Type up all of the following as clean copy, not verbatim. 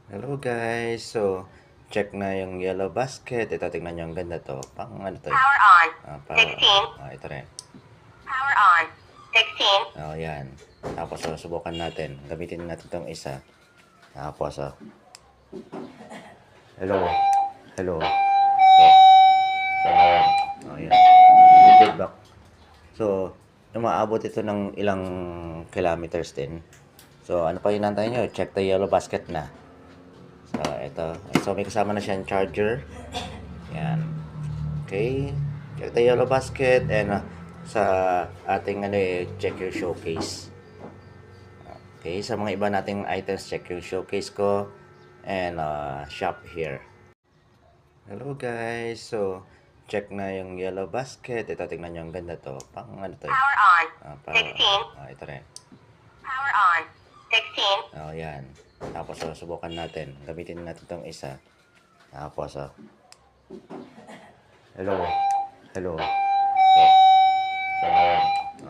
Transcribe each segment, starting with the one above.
Hello guys, so check na yung yellow basket. Ito, tingnan nyo, ang ganda to. Pang ano to eh? Power on. Power 16. ito rin. Power on. 16. Yan. Tapos, subukan natin. Gamitin natin tong isa. Tapos, hello. Hello. Yan. Feedback. So, umaabot ito ng ilang kilometers din. So, ano pa hinantay nyo? Check the yellow basket na. So, ito. So, may kasama na siyang charger. Yan. Okay. Check the yellow basket and sa ating check your showcase. Okay. Sa mga iba nating items, check yung showcase ko and shop here. Hello guys. So, check na yung yellow basket. Ito, tingnan nyo, ang ganda to. Pang ano to eh? Power on. Power 16. ito rin. Power on. 16. Yan. Tapos, subukan natin. Gamitin natin tong isa. Tapos, hello. Hello.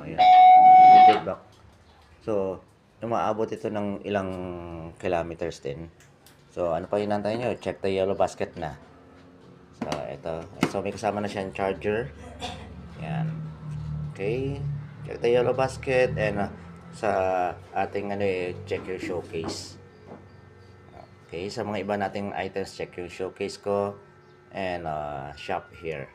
Yan. Feedback. So, umaabot ito ng ilang kilometers din. So, ano pa hinantay nyo? Check the yellow basket na. So, ito. So, may kasama na siyang charger. Yan. Okay. Check the yellow basket and sa ating check your showcase. Okay. Sa mga iba nating items, check yung showcase ko and shop here.